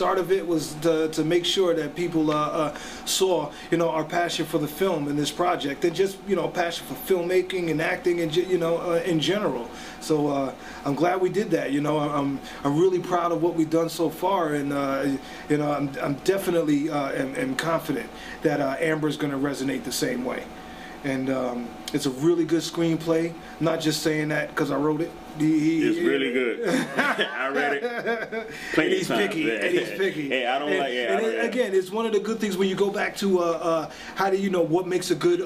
start of it was to make sure that people saw, you know, our passion for the film in this project, and just, you know, passion for filmmaking and acting, and, you know, in general. So I'm glad we did that. You know, I'm really proud of what we've done so far, and you know, I'm definitely am confident that Amber's going to resonate the same way. And it's a really good screenplay. I'm not just saying that because I wrote it. It's really good. I read it plenty of times. Picky, and he's picky. Hey, I don't like it. And again, it's one of the good things when you go back to how do you know what makes a good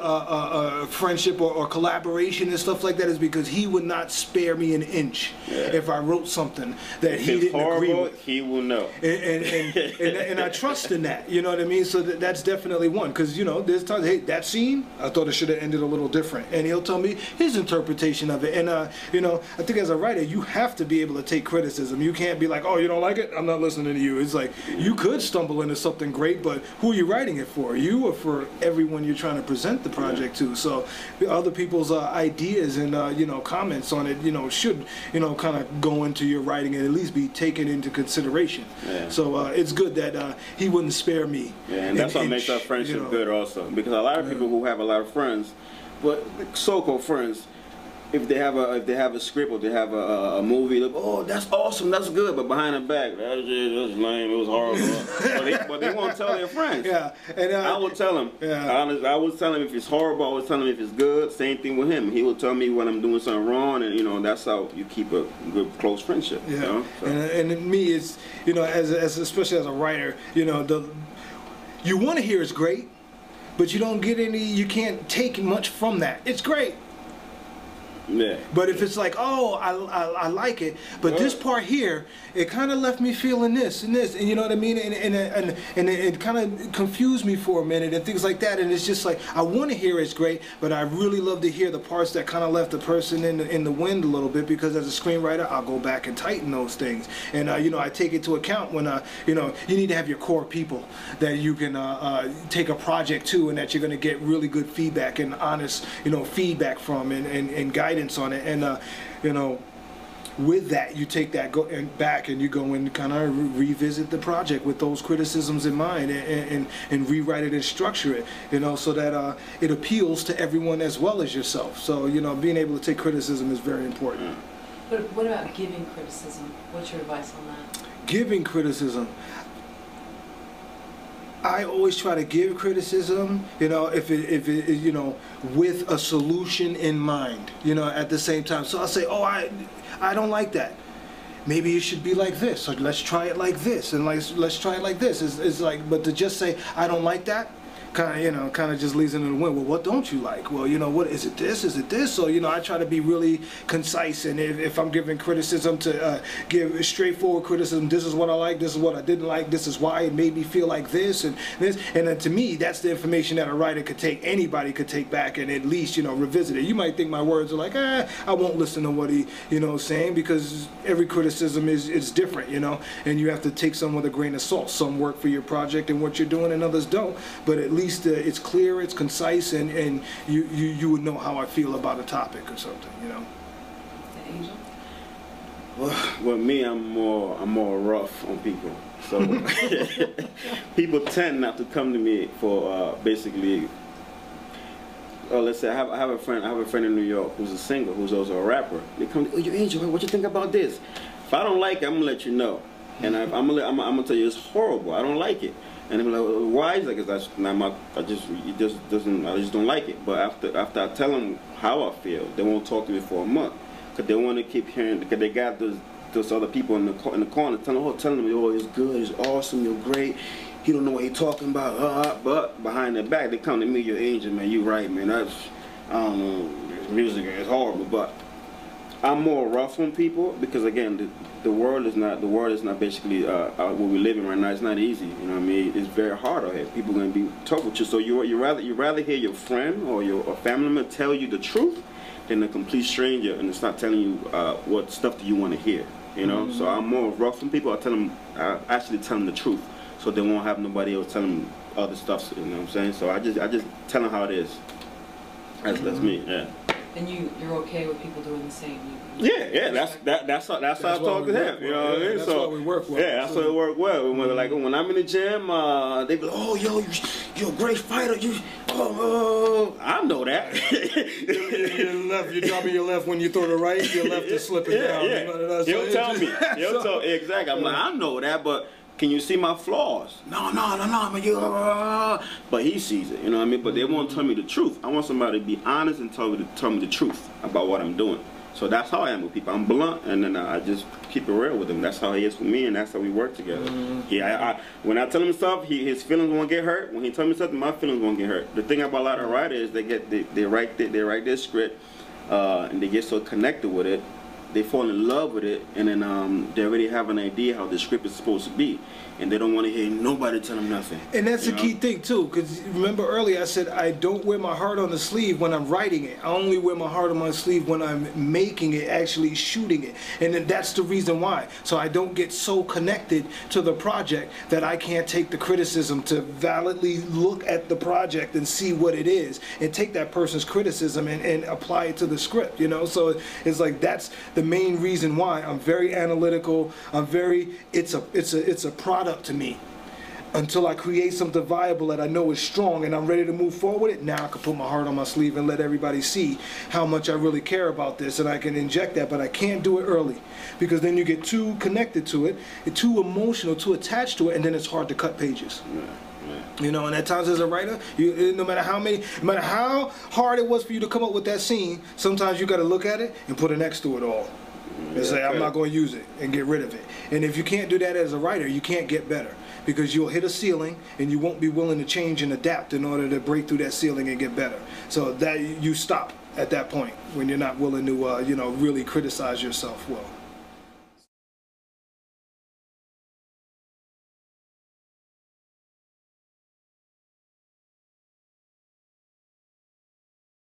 friendship or collaboration and stuff like that, is because he would not spare me an inch if I wrote something that he didn't agree with. He will know. And I trust in that. You know what I mean? So that's definitely one, because, you know, there's times, hey, that scene, I thought it should have ended a little different, and he'll tell me his interpretation of it. And you know, I think as a writer, you have to be able to take criticism. You can't be like, oh, you don't like it? I'm not listening to you. It's like, you could stumble into something great, but who are you writing it for? You or for everyone you're trying to present the project to? So other people's ideas and, you know, comments on it, you know, should, you know, kind of go into your writing and at least be taken into consideration. So it's good that he wouldn't spare me. And that's what makes our friendship, you know, good also. Because a lot of people who have a lot of friends, but so-called friends, if they have a script or they have a movie, like, oh, that's awesome, that's good, but behind the back, that's lame, it was horrible. but they won't tell their friends. And I will tell them. I will tell him if it's horrible. I will tell him if it's good. Same thing with him. He will tell me when I'm doing something wrong, and, you know, that's how you keep a good, close friendship. You know? So. And me, it's, you know, as especially as a writer, you know, you want to hear it's great, but you don't get any. You can't take much from that. It's great. But if it's like, oh, I like it, but this part here, it kind of left me feeling this and this, and you know what I mean, and it kind of confused me for a minute and things like that, and it's just like, I want to hear it's great, but I really love to hear the parts that kind of left the person in the wind a little bit, because as a screenwriter, I'll go back and tighten those things, and you know, I take it into account when you know, you need to have your core people that you can take a project to, and that you're going to get really good feedback and honest, you know, feedback from, and guidance on it, and you know, with that, you take that back and you go and kind of revisit the project with those criticisms in mind, and rewrite it and structure it, you know, so that it appeals to everyone as well as yourself. So, you know, being able to take criticism is very important. But what about giving criticism? What's your advice on that? Giving criticism, I always try to give criticism, you know, if it you know, with a solution in mind, you know, at the same time. So I'll say, oh, I don't like that. Maybe it should be like this. So let's try it like this, and let's try it like this. It's like, but to just say I don't like that, kind of, you know, kind of just leaves it in the wind. Well, what don't you like? Well, you know, what is it? This? Is it this? So, you know, I try to be really concise, and if I'm giving criticism, to give straightforward criticism. This is what I like. This is what I didn't like. This is why it made me feel like this and this. And then to me, that's the information that a writer could take. Anybody could take back and at least, you know, revisit it. You might think my words are like, I won't listen to what he, you know, saying, because every criticism is different, you know, and you have to take some with a grain of salt. Some work for your project and what you're doing, and others don't. But at least it's clear, it's concise, and you would know how I feel about a topic or something, you know. Angel? Well, me, I'm more rough on people. So people tend not to come to me for basically. Let's say I have a friend in New York who's a singer, who's also a rapper. They come, oh, you Angel, what you think about this? If I don't like it, I'm gonna let you know, and I'm gonna tell you it's horrible. I don't like it. And I'm like, well, why? He's like, that's not my. I just don't like it. But after I tell them how I feel, they won't talk to me for a month, because they want to keep hearing, because they got those other people in the corner telling them, oh, it's good, it's awesome, you're great. He don't know what he's talking about. But behind their back, they come to me, you're Angel, man. You right, man. I don't know, this music is horrible. But I'm more rough on people, because again, the world is not basically what we're living right now. It's not easy, you know what I mean? It's very hard out here. People are gonna be tough with you. So you rather hear your friend or your family member tell you the truth than a complete stranger and it's not telling you what stuff do you want to hear, you know? So I'm more rough on people. I actually tell them the truth, so they won't have nobody else tell them other stuff. You know what I'm saying? So I just tell them how it is. That's me. Yeah. And you're okay with people doing the same? Yeah, that's how I talk to him. You know what I mean? That's why we work well. Yeah, that's why it work well. When I'm in the gym, they be like, "Oh, yo, you're a great fighter. I know that." You drop me your left when you throw the right. Your left is slipping down. Yeah. He'll tell me. Exactly. I'm like, I know that, but can you see my flaws? No, man. But he sees it, you know what I mean? But they won't tell me the truth. I want somebody to be honest and tell me the truth about what I'm doing. So that's how I am with people. I'm blunt, and then I just keep it real with him. That's how he is with me, and that's how we work together. When I tell him stuff, his feelings won't get hurt. When he tells me something, my feelings won't get hurt. The thing about a lot of writers, they write their script, and they get so connected with it. They fall in love with it, and then they already have an idea how the script is supposed to be, and they don't want to hear nobody tell them nothing. And that's the key thing too, because remember earlier I said I don't wear my heart on the sleeve when I'm writing it. I only wear my heart on my sleeve when I'm making it, actually shooting it, and then that's the reason why. So I don't get so connected to the project that I can't take the criticism to validly look at the project and see what it is, and take that person's criticism and apply it to the script. You know, so it's like that's the main reason why I'm very analytical. It's a product to me until I create something viable that I know is strong and I'm ready to move forward with it. Now I can put my heart on my sleeve and let everybody see how much I really care about this, and I can inject that, but I can't do it early because then you get too connected to it, too emotional, too attached to it, and then it's hard to cut pages. You know, and at times as a writer, no matter how hard it was for you to come up with that scene, sometimes you got to look at it and put an X to it all. And say, I'm not going to use it, and get rid of it. And if you can't do that as a writer, you can't get better, because you'll hit a ceiling and you won't be willing to change and adapt in order to break through that ceiling and get better. So that you stop at that point when you're not willing to really criticize yourself well.